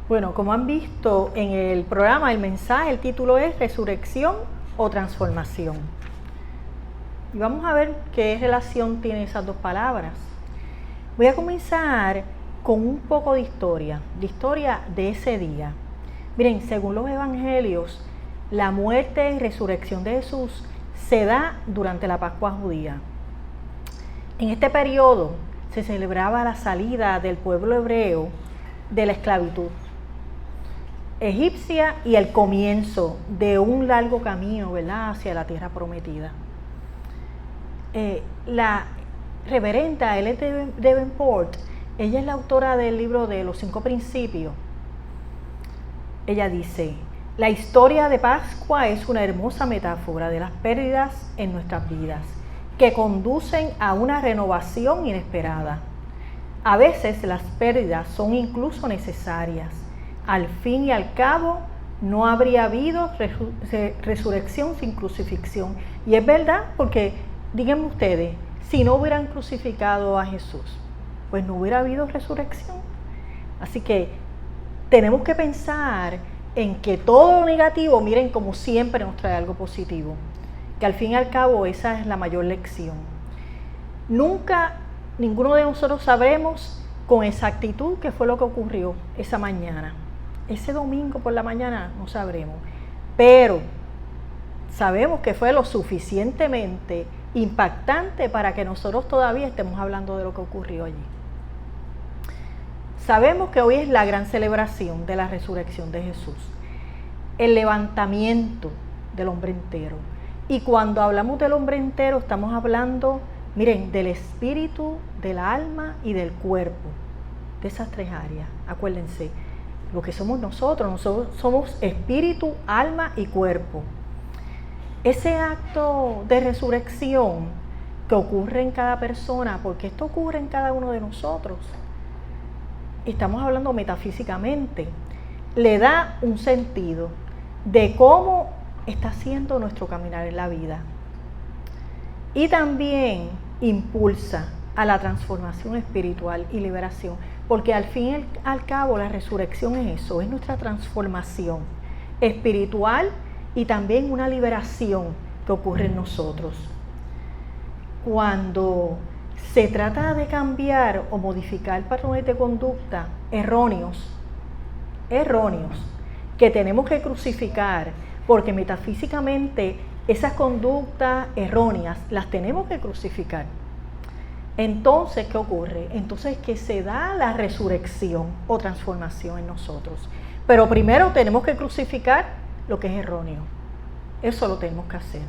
Bueno, como han visto en el programa, el mensaje, el título es Resurrección o Transformación. Y vamos a ver qué relación tienen esas dos palabras. Voy a comenzar con un poco de historia de ese día. Miren, según los evangelios, la muerte y resurrección de Jesús se da durante la Pascua judía. En este periodo se celebraba la salida del pueblo hebreo de la esclavitud egipcia y el comienzo de un largo camino, ¿verdad?, hacia la tierra prometida. La reverenda L.T. Davenport, ella es la autora del libro de los 5 principios. Ella dice: la historia de Pascua es una hermosa metáfora de las pérdidas en nuestras vidas, que conducen a una renovación inesperada. A veces las pérdidas son incluso necesarias. Al fin y al cabo, no habría habido resurrección sin crucifixión. Y es verdad, porque díganme ustedes, si no hubieran crucificado a Jesús, pues no hubiera habido resurrección. Así que tenemos que pensar en que todo lo negativo, miren, como siempre nos trae algo positivo. Que al fin y al cabo esa es la mayor lección. Nunca, ninguno de nosotros sabremos con exactitud qué fue lo que ocurrió esa mañana. Ese domingo por la mañana no sabremos, pero sabemos que fue lo suficientemente impactante para que nosotros todavía estemos hablando de lo que ocurrió allí. Sabemos que hoy es la gran celebración de la resurrección de Jesús, el levantamiento del hombre entero. Y cuando hablamos del hombre entero estamos hablando, miren, del espíritu, del alma y del cuerpo, de esas 3 áreas. Acuérdense, lo que somos nosotros somos espíritu, alma y cuerpo. Ese acto de resurrección que ocurre en cada persona, porque esto ocurre en cada uno de nosotros, estamos hablando metafísicamente, le da un sentido de cómo está siendo nuestro caminar en la vida. Y también impulsa a la transformación espiritual y liberación, porque al fin y al cabo la resurrección es eso, es nuestra transformación espiritual y también una liberación que ocurre en nosotros. Cuando se trata de cambiar o modificar patrones de conducta erróneos, que tenemos que crucificar, porque metafísicamente esas conductas erróneas las tenemos que crucificar. Entonces, ¿qué ocurre? Entonces que se da la resurrección o transformación en nosotros. Pero primero tenemos que crucificar lo que es erróneo. Eso lo tenemos que hacer.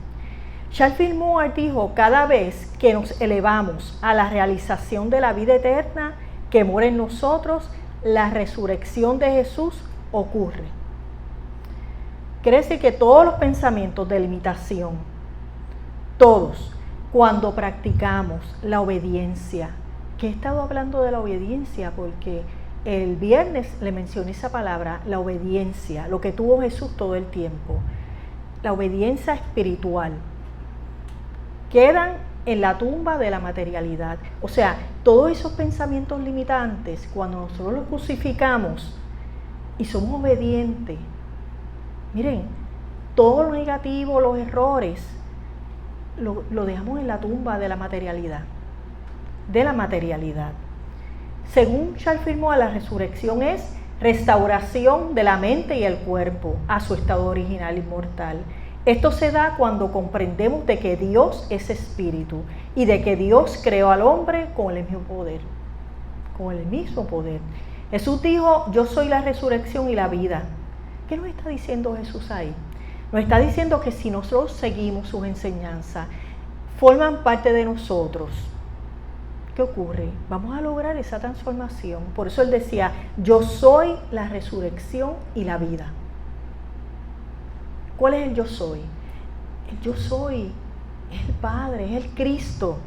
Charles Fillmore dijo: cada vez que nos elevamos a la realización de la vida eterna que mora en nosotros, la resurrección de Jesús ocurre. Quiere decir que todos los pensamientos de limitación, todos, cuando practicamos la obediencia, que he estado hablando de la obediencia porque el viernes le mencioné esa palabra, la obediencia, lo que tuvo Jesús todo el tiempo, la obediencia espiritual, quedan en la tumba de la materialidad. O sea, todos esos pensamientos limitantes, cuando nosotros los crucificamos y somos obedientes, miren, todo lo negativo, los errores, lo dejamos en la tumba de la materialidad. Según Charles Fillmore, la resurrección es restauración de la mente y el cuerpo a su estado original inmortal. Esto se da cuando comprendemos de que Dios es espíritu y de que Dios creó al hombre con el mismo poder. Jesús dijo: yo soy la resurrección y la vida. ¿Qué nos está diciendo Jesús ahí? Nos está diciendo que si nosotros seguimos sus enseñanzas, forman parte de nosotros. ¿Qué ocurre? Vamos a lograr esa transformación. Por eso Él decía: yo soy la resurrección y la vida. ¿Cuál es el yo soy? El yo soy es el Padre, es el Cristo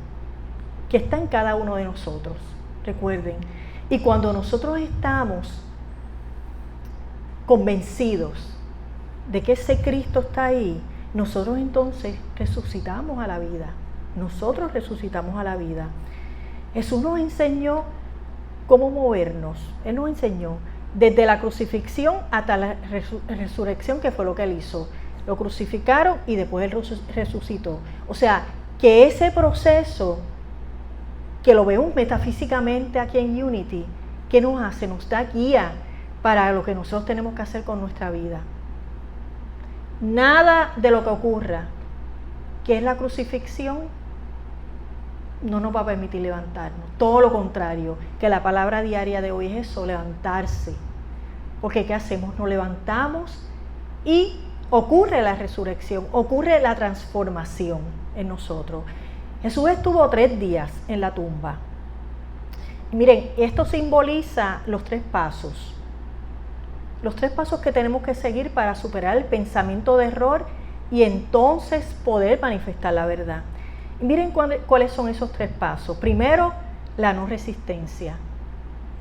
que está en cada uno de nosotros. Recuerden. Y cuando nosotros estamos convencidos de que ese Cristo está ahí, nosotros entonces resucitamos a la vida. Jesús nos enseñó cómo movernos. Él nos enseñó desde la crucifixión hasta la resurrección, que fue lo que Él hizo. Lo crucificaron y después Él resucitó. O sea, que ese proceso, que lo vemos metafísicamente aquí en Unity, ¿qué nos hace? Nos da guía para lo que nosotros tenemos que hacer con nuestra vida. Nada de lo que ocurra, que es la crucifixión, no nos va a permitir levantarnos. Todo lo contrario, que la palabra diaria de hoy es eso, levantarse. Porque ¿qué hacemos? Nos levantamos y ocurre la resurrección, ocurre la transformación en nosotros. Jesús estuvo 3 días en la tumba. Y miren, esto simboliza los 3 pasos. Los 3 pasos que tenemos que seguir para superar el pensamiento de error y entonces poder manifestar la verdad. Y miren cuáles son esos 3 pasos. Primero, la no resistencia.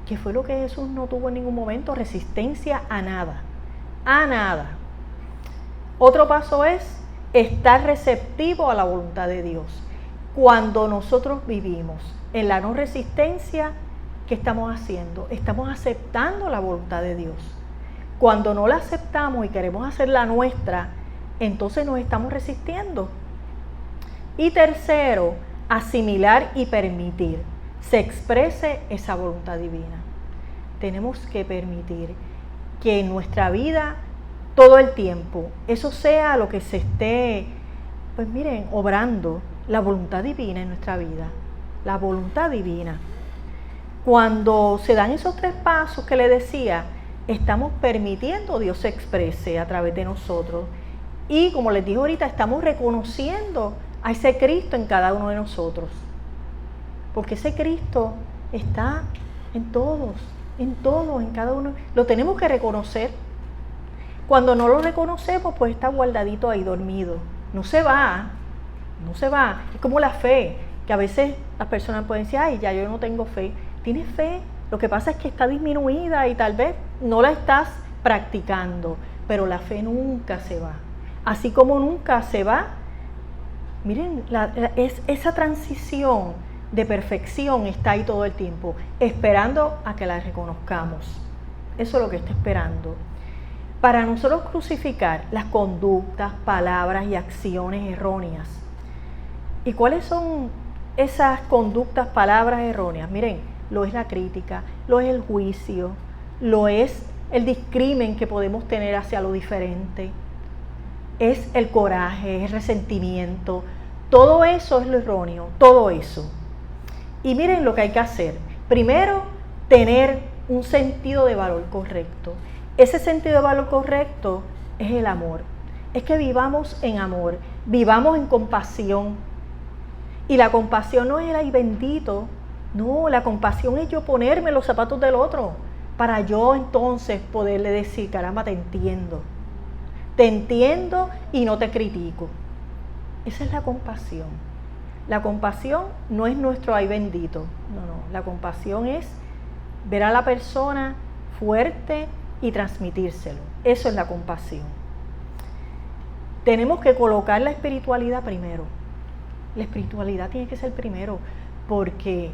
¿Qué fue lo que Jesús no tuvo en ningún momento? Resistencia a nada. A nada. Otro paso es estar receptivo a la voluntad de Dios. Cuando nosotros vivimos en la no resistencia, ¿qué estamos haciendo? Estamos aceptando la voluntad de Dios. Cuando no la aceptamos y queremos hacer la nuestra, entonces nos estamos resistiendo. Y tercero, asimilar y permitir se exprese esa voluntad divina. Tenemos que permitir que en nuestra vida todo el tiempo eso sea lo que se esté, pues miren, obrando la voluntad divina en nuestra vida. La voluntad divina. Cuando se dan esos 3 pasos que le decía, estamos permitiendo Dios se exprese a través de nosotros. Y como les dije ahorita, estamos reconociendo a ese Cristo en cada uno de nosotros. Porque ese Cristo está en todos, en cada uno. Lo tenemos que reconocer. Cuando no lo reconocemos, pues está guardadito ahí dormido. No se va. Es como la fe, que a veces las personas pueden decir, ay, ya yo no tengo fe. Tienes fe, lo que pasa es que está disminuida y tal vez no la estás practicando, pero la fe nunca se va. Así como nunca se va, miren, esa transición de perfección está ahí todo el tiempo, esperando a que la reconozcamos. Eso es lo que está esperando. Para nosotros crucificar las conductas, palabras y acciones erróneas. ¿Y cuáles son esas conductas, palabras erróneas? Miren, lo es la crítica, lo es el juicio, lo es el discrimen que podemos tener hacia lo diferente, es el coraje, es el resentimiento. Todo eso es lo erróneo, todo eso. Y miren lo que hay que hacer. Primero, tener un sentido de valor correcto. Ese sentido de valor correcto es el amor. Es que vivamos en amor, vivamos en compasión. Y la compasión no es el ay bendito. No, la compasión es yo ponerme en los zapatos del otro para yo entonces poderle decir, caramba, te entiendo y no te critico. Esa es la compasión. La compasión no es nuestro ay bendito, no, la compasión es ver a la persona fuerte y transmitírselo. Eso es la compasión. Tenemos que colocar la espiritualidad primero. La espiritualidad tiene que ser primero, porque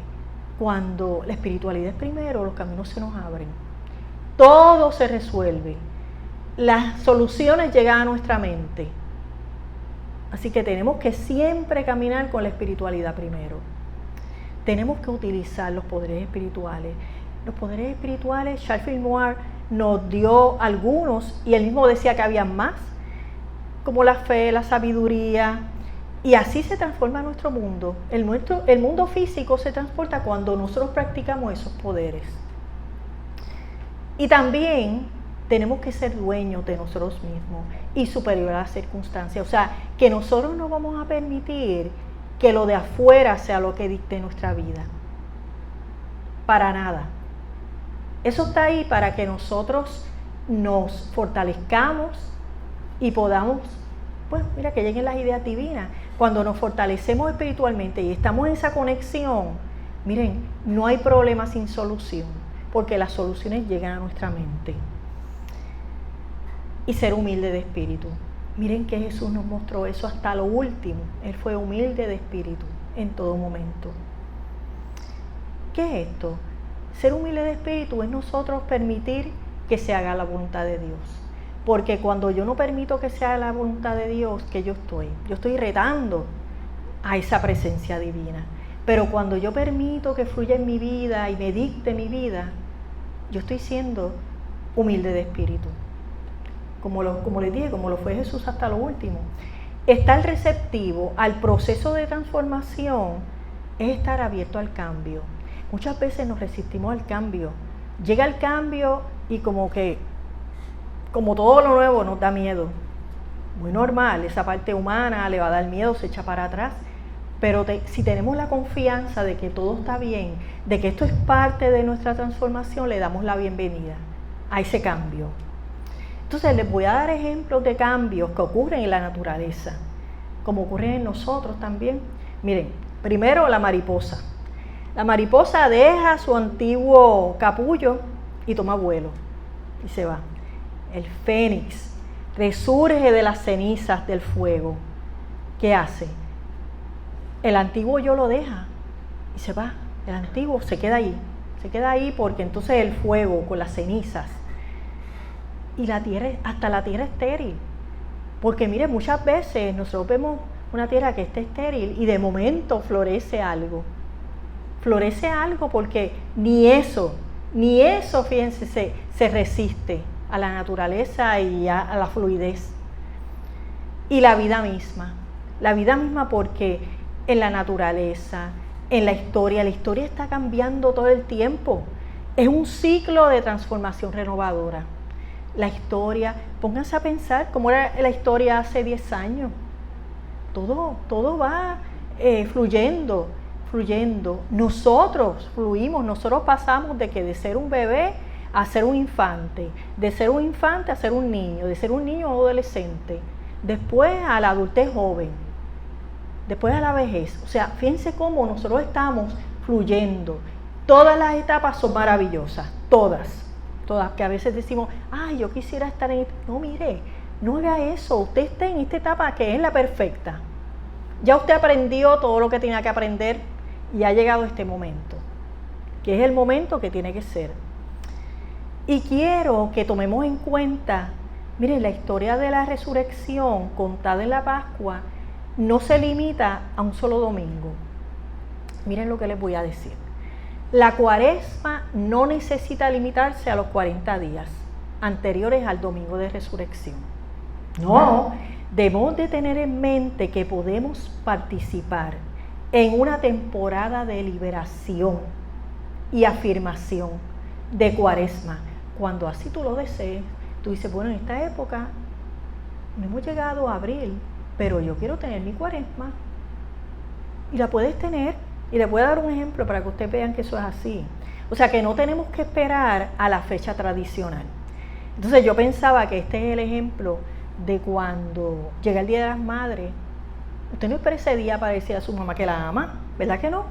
cuando la espiritualidad es primero, los caminos se nos abren. Todo se resuelve. Las soluciones llegan a nuestra mente. Así que tenemos que siempre caminar con la espiritualidad primero. Tenemos que utilizar los poderes espirituales. Los poderes espirituales, Charles Fillmore nos dio algunos, y él mismo decía que había más, como la fe, la sabiduría, y así se transforma nuestro mundo. El mundo físico se transporta cuando nosotros practicamos esos poderes. Y también tenemos que ser dueños de nosotros mismos y superior a las circunstancias. O sea, que nosotros no vamos a permitir que lo de afuera sea lo que dicte nuestra vida. Para nada. Eso está ahí para que nosotros nos fortalezcamos y podamos, pues mira, que lleguen las ideas divinas. Cuando nos fortalecemos espiritualmente y estamos en esa conexión, miren, no hay problema sin solución, porque las soluciones llegan a nuestra mente. Y ser humilde de espíritu. Miren que Jesús nos mostró eso hasta lo último. Él fue humilde de espíritu en todo momento. ¿Qué es esto? Ser humilde de espíritu es nosotros permitir que se haga la voluntad de Dios. Porque cuando yo no permito que se haga la voluntad de Dios, que yo estoy retando a esa presencia divina. Pero cuando yo permito que fluya en mi vida y me dicte mi vida, yo estoy siendo humilde de espíritu. Como les dije, como lo fue Jesús hasta lo último. Estar receptivo al proceso de transformación es estar abierto al cambio. Muchas veces nos resistimos al cambio. Llega el cambio y como todo lo nuevo nos da miedo. Muy normal, esa parte humana le va a dar miedo, se echa para atrás. Pero si tenemos la confianza de que todo está bien, de que esto es parte de nuestra transformación, le damos la bienvenida a ese cambio. Entonces les voy a dar ejemplos de cambios que ocurren en la naturaleza, como ocurren en nosotros también. Miren, primero la mariposa. La mariposa deja su antiguo capullo y toma vuelo y se va. El fénix resurge de las cenizas del fuego. ¿Qué hace? El antiguo yo lo deja y se va. El antiguo se queda ahí porque entonces el fuego con las cenizas y la tierra, hasta la tierra estéril. Porque mire, muchas veces nosotros vemos una tierra que está estéril y de momento florece algo. Florece algo porque ni eso, fíjense, se resiste a la naturaleza y a la fluidez. Y la vida misma porque en la naturaleza, en la historia está cambiando todo el tiempo. Es un ciclo de transformación renovadora. La historia, pónganse a pensar cómo era la historia hace 10 años. Todo va fluyendo. Nosotros fluimos, nosotros pasamos de ser un bebé a ser un infante, de ser un infante a ser un niño, de ser un niño a un adolescente, después a la adultez joven, después a la vejez. O sea, fíjense cómo nosotros estamos fluyendo. Todas las etapas son maravillosas, todas, que a veces decimos, ay, yo quisiera estar en... No, mire, no haga eso, usted está en esta etapa que es la perfecta. Ya usted aprendió todo lo que tenía que aprender y ha llegado este momento, que es el momento que tiene que ser. Y quiero que tomemos en cuenta, miren, la historia de la resurrección contada en la Pascua no se limita a un solo domingo. Miren lo que les voy a decir. La Cuaresma no necesita limitarse a los 40 días anteriores al domingo de resurrección. No, debemos de tener en mente que podemos participar en una temporada de liberación y afirmación de Cuaresma. Cuando así tú lo desees, tú dices, bueno, en esta época no hemos llegado a abril, pero yo quiero tener mi Cuaresma. Y la puedes tener, y les voy a dar un ejemplo para que ustedes vean que eso es así. O sea, que no tenemos que esperar a la fecha tradicional. Entonces yo pensaba que este es el ejemplo de cuando llega el Día de las Madres. Usted no espera ese día para decir a su mamá que la ama, ¿verdad que no?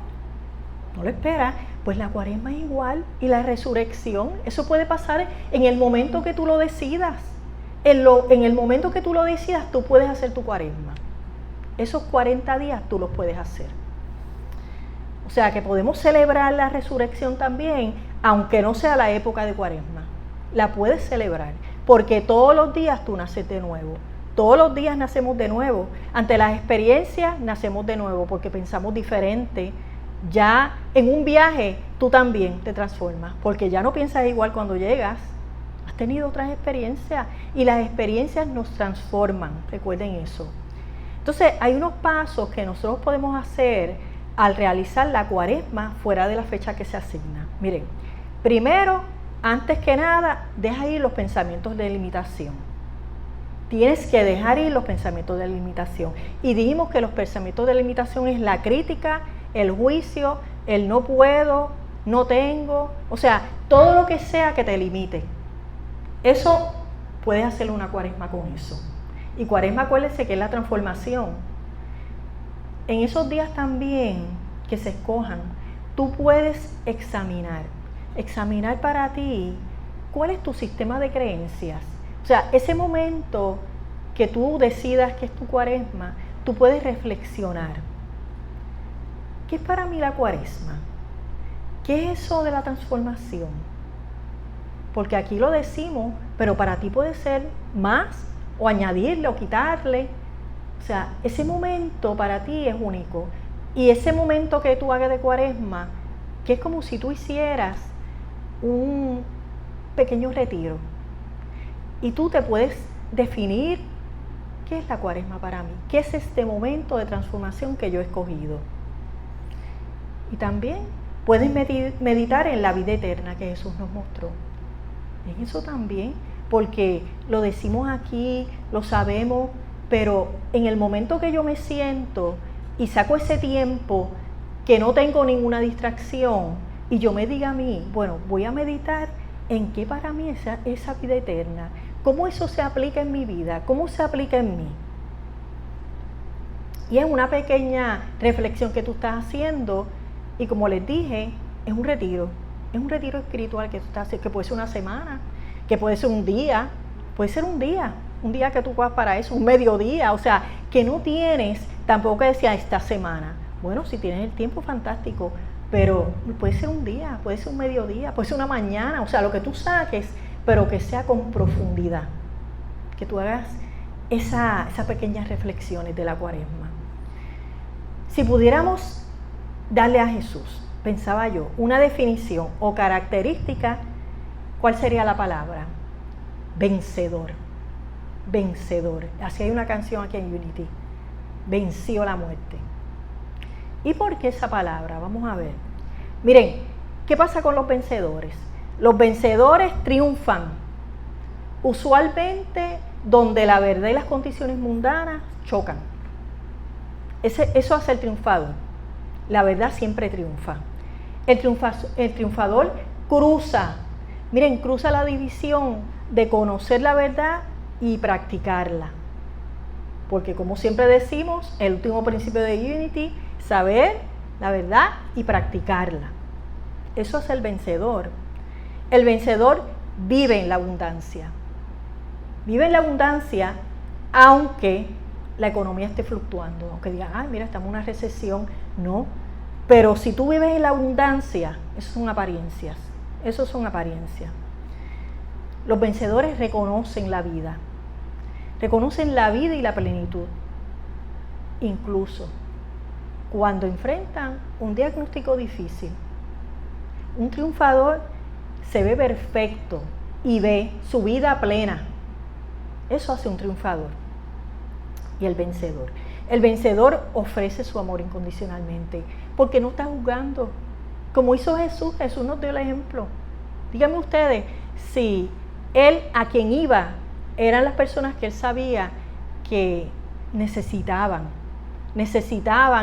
No lo espera. Pues la Cuaresma es igual, y la resurrección, eso puede pasar en el momento que tú lo decidas. En el momento que tú lo decidas, tú puedes hacer tu Cuaresma. Esos 40 días tú los puedes hacer. O sea que podemos celebrar la resurrección también, aunque no sea la época de Cuaresma. La puedes celebrar, porque todos los días tú naces de nuevo. Todos los días nacemos de nuevo. Ante las experiencias nacemos de nuevo, porque pensamos diferente. Ya en un viaje tú también te transformas, porque ya no piensas igual cuando llegas. Has tenido otras experiencias y las experiencias nos transforman, recuerden eso. Entonces hay unos pasos que nosotros podemos hacer al realizar la Cuaresma fuera de la fecha que se asigna. Miren, primero, antes que nada, deja ir los pensamientos de limitación. Tienes que dejar ir los pensamientos de limitación. Y dijimos que los pensamientos de limitación es la crítica, el juicio, el no puedo, no tengo, o sea, todo lo que sea que te limite. Eso puedes hacer una Cuaresma con eso. Y Cuaresma, acuérdense que es la transformación. En esos días también que se escojan, tú puedes examinar para ti cuál es tu sistema de creencias. O sea, ese momento que tú decidas que es tu Cuaresma, tú puedes reflexionar. ¿Qué es para mí la Cuaresma? ¿Qué es eso de la transformación? porque aquí lo decimos, pero para ti puede ser más, o añadirle, o quitarle. O sea, ese momento para ti es único. Y ese momento que tú hagas de Cuaresma, que es como si tú hicieras un pequeño retiro. Y tú te puedes definir qué es la Cuaresma para mí, qué es este momento de transformación que yo he escogido. Y también puedes meditar en la vida eterna que Jesús nos mostró. En eso también, porque lo decimos aquí, lo sabemos, pero en el momento que yo me siento y saco ese tiempo que no tengo ninguna distracción y yo me diga a mí, bueno, voy a meditar en qué para mí es esa vida eterna, cómo eso se aplica en mi vida, cómo se aplica en mí. Y es una pequeña reflexión que tú estás haciendo y como les dije, es un retiro espiritual que tú estás haciendo, que puede ser una semana, que puede ser un día que tú vas para eso, un mediodía, o sea, que no tienes tampoco que decir esta semana. Bueno, si tienes el tiempo, fantástico, pero puede ser un día, puede ser un mediodía, puede ser una mañana, o sea, lo que tú saques, pero que sea con profundidad, que tú hagas esas pequeñas reflexiones de la Cuaresma. Si pudiéramos darle a Jesús, pensaba yo, una definición o característica, ¿cuál sería la palabra? Vencedor. Vencedor. Así hay una canción aquí en Unity. Venció la muerte. ¿Y por qué esa palabra? Vamos a ver. Miren, ¿qué pasa con los vencedores? Los vencedores triunfan. Usualmente donde la verdad y las condiciones mundanas chocan. Eso hace el triunfador. La verdad siempre triunfa. El triunfador cruza. Miren, cruza la división de conocer la verdad y practicarla. Porque como siempre decimos, el último principio de Unity, saber la verdad y practicarla. Eso es el vencedor. El vencedor vive en la abundancia. Vive en la abundancia aunque la economía esté fluctuando. Aunque digan, ay, mira, estamos en una recesión. No. Pero si tú vives en la abundancia, eso son apariencias. Eso son apariencias. Los vencedores reconocen la vida. Reconocen la vida y la plenitud. Incluso cuando enfrentan un diagnóstico difícil. Un triunfador se ve perfecto y ve su vida plena. Eso hace un triunfador. Y el vencedor. El vencedor ofrece su amor incondicionalmente porque no está juzgando. Como hizo Jesús, Jesús nos dio el ejemplo. Díganme ustedes, si él a quien iba eran las personas que él sabía que necesitaban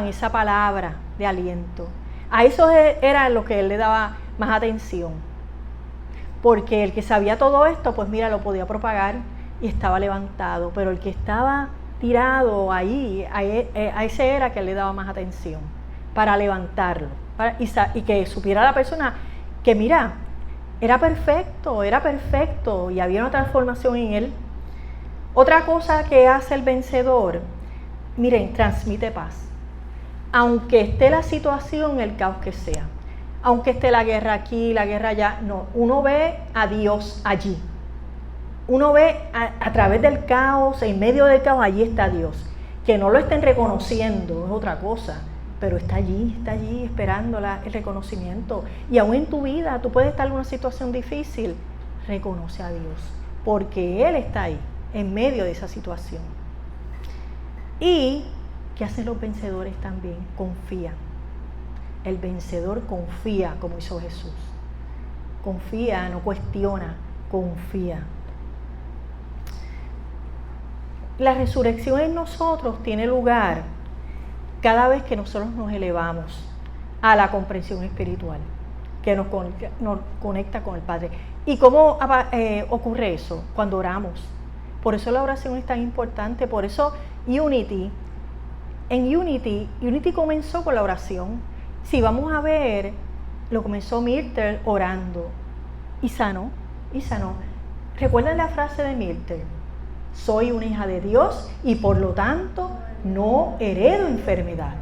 esa palabra de aliento. A eso era lo que él le daba más atención. Porque el que sabía todo esto, pues mira, lo podía propagar y estaba levantado. Pero el que estaba tirado ahí, a ese era que él le daba más atención para levantarlo. Y que supiera la persona que mira, era perfecto y había una transformación en él. Otra cosa que hace el vencedor, miren, transmite paz. Aunque esté la situación, el caos que sea. Aunque esté la guerra aquí, la guerra allá, no. Uno ve a Dios allí. Uno ve a través del caos, en medio del caos, allí está Dios. Que no lo estén reconociendo es otra cosa, pero está allí esperando el reconocimiento. Y aún en tu vida, tú puedes estar en una situación difícil, reconoce a Dios, porque Él está ahí, en medio de esa situación. ¿Y qué hacen los vencedores también? Confían. El vencedor confía, como hizo Jesús. Confía, no cuestiona, confía. La resurrección en nosotros tiene lugar cada vez que nosotros nos elevamos a la comprensión espiritual, que nos conecta con el Padre. ¿Y cómo ocurre eso? Cuando oramos. Por eso la oración es tan importante, por eso Unity comenzó con la oración. Si vamos a ver, lo comenzó Myrtle orando y sanó. ¿Recuerdan la frase de Myrtle? Soy una hija de Dios y por lo tanto no heredo enfermedad.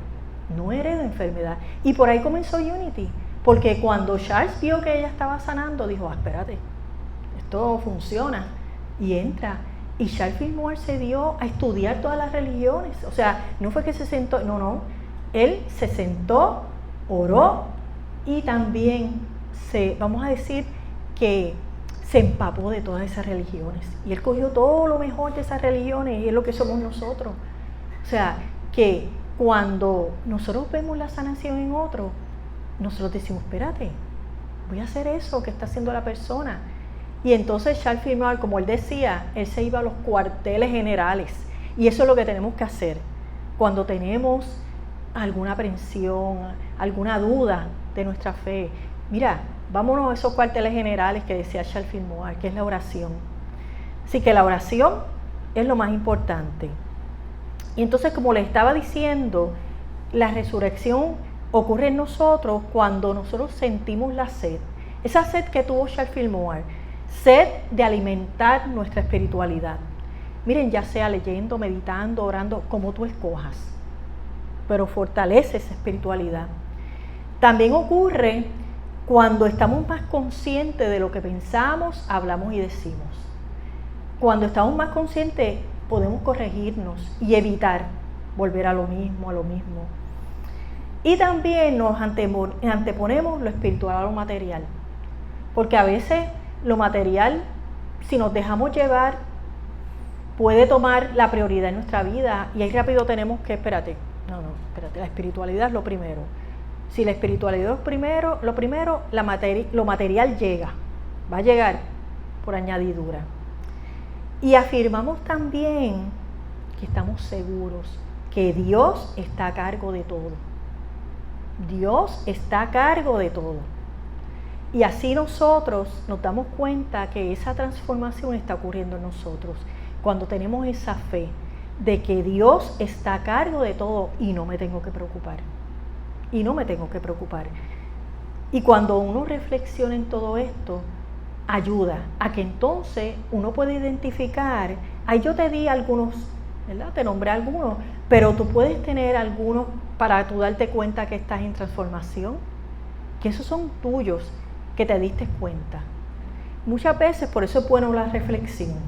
Y por ahí comenzó Unity, porque cuando Charles vio que ella estaba sanando, dijo, espérate, esto funciona. Y entra. Y Charles Fillmore se dio a estudiar todas las religiones. O sea, no fue que se sentó, no. Él se sentó, oró y también vamos a decir que se empapó de todas esas religiones. Y él cogió todo lo mejor de esas religiones y es lo que somos nosotros. O sea, que cuando nosotros vemos la sanación en otro, nosotros decimos, espérate, voy a hacer eso que está haciendo la persona. Y entonces Charles Fillmore, como él decía, él se iba a los cuarteles generales. Y eso es lo que tenemos que hacer. Cuando tenemos alguna aprensión, alguna duda de nuestra fe, mira, vámonos a esos cuarteles generales que decía Charles Fillmore, que es la oración. Así que la oración es lo más importante. Y entonces, como le estaba diciendo, la resurrección ocurre en nosotros cuando nosotros sentimos la sed. Esa sed que tuvo Charles Fillmore, sed de alimentar nuestra espiritualidad. Miren, ya sea leyendo, meditando, orando, como tú escojas, pero fortalece esa espiritualidad. También ocurre cuando estamos más conscientes de lo que pensamos, hablamos y decimos. Cuando estamos más conscientes, podemos corregirnos y evitar volver a lo mismo, Y también nos anteponemos lo espiritual a lo material. Porque a veces lo material, si nos dejamos llevar, puede tomar la prioridad en nuestra vida. Y ahí rápido tenemos que, espérate, la espiritualidad es lo primero. Si la espiritualidad es lo primero, lo material va a llegar por añadidura. Y afirmamos también que estamos seguros que Dios está a cargo de todo. Dios está a cargo de todo. Y así nosotros nos damos cuenta que esa transformación está ocurriendo en nosotros. Cuando tenemos esa fe de que Dios está a cargo de todo y no me tengo que preocupar. Y cuando uno reflexiona en todo esto, ayuda a que entonces uno pueda identificar, ahí yo te di algunos, ¿verdad? Te nombré algunos, pero tú puedes tener algunos para tú darte cuenta que estás en transformación, que esos son tuyos, que te diste cuenta. Muchas veces, por eso es bueno la reflexión.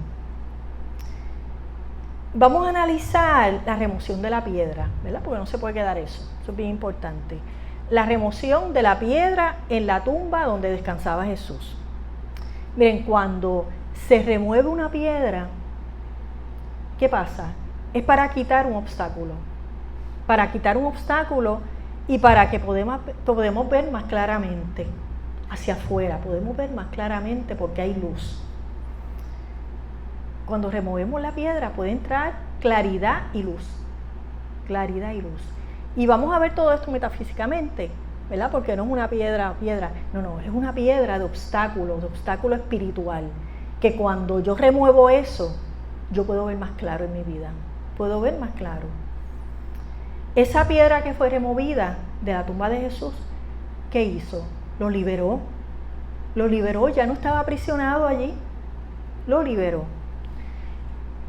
Vamos a analizar la remoción de la piedra, ¿verdad? Porque no se puede quedar eso es bien importante. La remoción de la piedra en la tumba donde descansaba Jesús. Miren, cuando se remueve una piedra, ¿qué pasa? Es para quitar un obstáculo. Y para que podemos ver más claramente hacia afuera, podemos ver más claramente porque hay luz. Cuando removemos la piedra puede entrar claridad y luz. Y vamos a ver todo esto metafísicamente, ¿verdad? Porque no es una piedra, no, es una piedra de obstáculo espiritual, que cuando yo remuevo eso, yo puedo ver más claro en mi vida, Esa piedra que fue removida de la tumba de Jesús, ¿qué hizo? Lo liberó, ya no estaba aprisionado allí, lo liberó.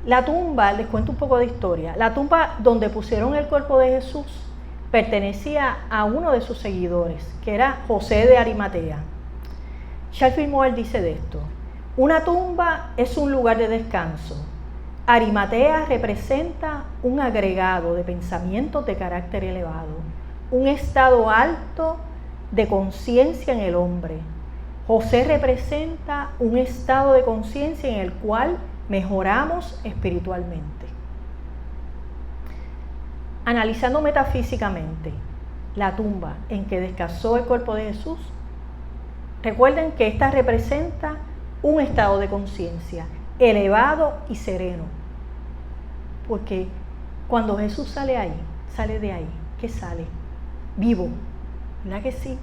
La tumba, les cuento un poco de historia, la tumba donde pusieron el cuerpo de Jesús pertenecía a uno de sus seguidores, que era José de Arimatea. Charles Fillmore dice de esto: una tumba es un lugar de descanso. Arimatea representa un agregado de pensamientos de carácter elevado, un estado alto de conciencia en el hombre. José representa un estado de conciencia en el cual mejoramos espiritualmente. Analizando metafísicamente la tumba en que descansó el cuerpo de Jesús, recuerden que esta representa un estado de conciencia elevado y sereno. Porque cuando Jesús sale de ahí, ¿qué sale? Vivo, ¿verdad que sí?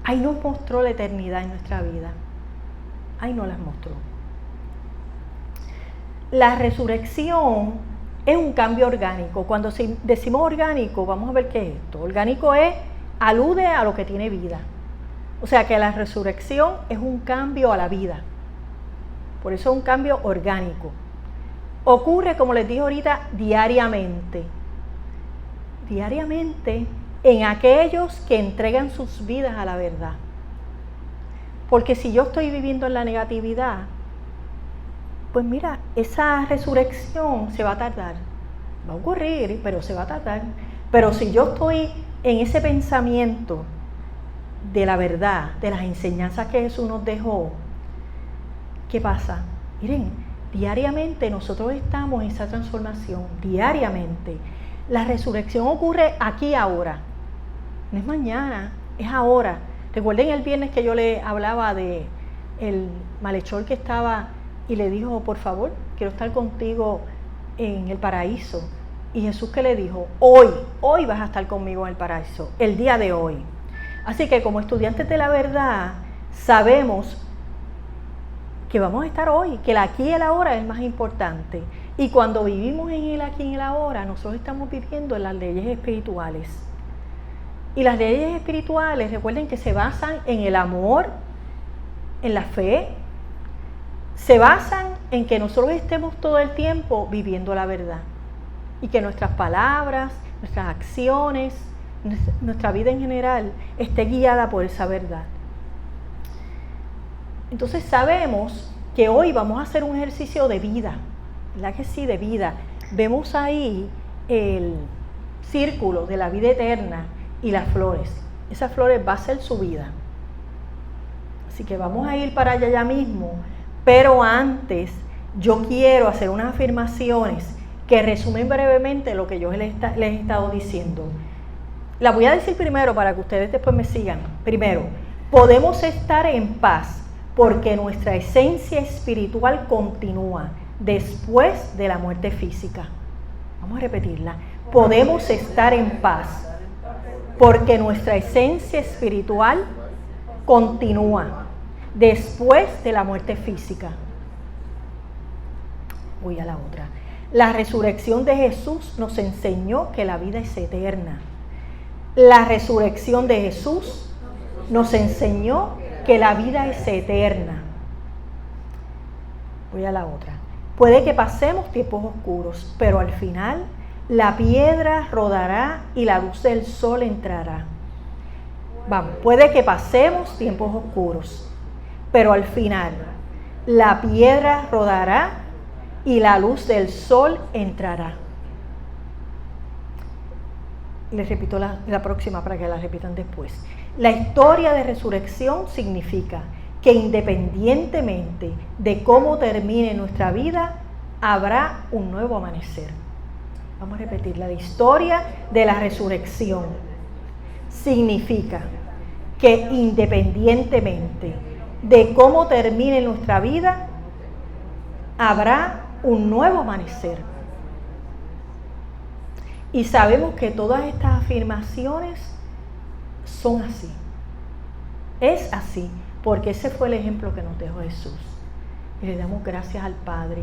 Ahí nos mostró la eternidad en nuestra vida. Ahí nos las mostró. La resurrección es un cambio orgánico. Cuando decimos orgánico, vamos a ver qué es esto. Orgánico alude a lo que tiene vida. O sea que la resurrección es un cambio a la vida. Por eso es un cambio orgánico. Ocurre, como les dije ahorita, diariamente. Diariamente en aquellos que entregan sus vidas a la verdad. Porque si yo estoy viviendo en la negatividad, pues mira, esa resurrección se va a tardar. Va a ocurrir, pero se va a tardar. Pero si yo estoy en ese pensamiento de la verdad, de las enseñanzas que Jesús nos dejó, ¿qué pasa? Miren, diariamente nosotros estamos en esa transformación, diariamente. La resurrección ocurre aquí ahora, no es mañana, es ahora. Recuerden el viernes que yo le hablaba de el malhechor que estaba y le dijo, por favor, quiero estar contigo en el paraíso. Y Jesús que le dijo, hoy vas a estar conmigo en el paraíso, el día de hoy. Así que como estudiantes de la verdad, sabemos que vamos a estar hoy, que el aquí y el ahora es más importante. Y cuando vivimos en el aquí y el ahora, nosotros estamos viviendo en las leyes espirituales. Y las leyes espirituales, recuerden que se basan en el amor, en la fe, se basan en que nosotros estemos todo el tiempo viviendo la verdad. Y que nuestras palabras, nuestras acciones, nuestra vida en general esté guiada por esa verdad. Entonces sabemos que hoy vamos a hacer un ejercicio de vida, ¿verdad que sí? De vida. Vemos ahí el círculo de la vida eterna y las flores. Esas flores va a ser su vida. Así que vamos a ir para allá ya mismo, pero antes yo quiero hacer unas afirmaciones que resumen brevemente lo que yo les he estado diciendo. La voy a decir primero para que ustedes después me sigan. Primero, podemos estar en paz porque nuestra esencia espiritual continúa después de la muerte física. Vamos a repetirla. Podemos estar en paz porque nuestra esencia espiritual continúa después de la muerte física. Voy a la otra. La resurrección de Jesús nos enseñó que la vida es eterna. La resurrección de Jesús nos enseñó que la vida es eterna. Voy a la otra. Puede que pasemos tiempos oscuros, pero al final la piedra rodará y la luz del sol entrará. Vamos, puede que pasemos tiempos oscuros, pero al final la piedra rodará y la luz del sol entrará. Les repito la próxima para que la repitan después. La historia de resurrección significa que independientemente de cómo termine nuestra vida, habrá un nuevo amanecer. Vamos a repetir. La historia de la resurrección significa que independientemente de cómo termine nuestra vida, habrá un nuevo amanecer. Y sabemos que todas estas afirmaciones son así. Es así, porque ese fue el ejemplo que nos dejó Jesús. Y le damos gracias al Padre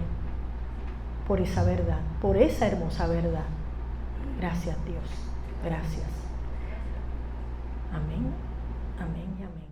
por esa verdad, por esa hermosa verdad. Gracias, Dios. Gracias. Amén, amén y amén.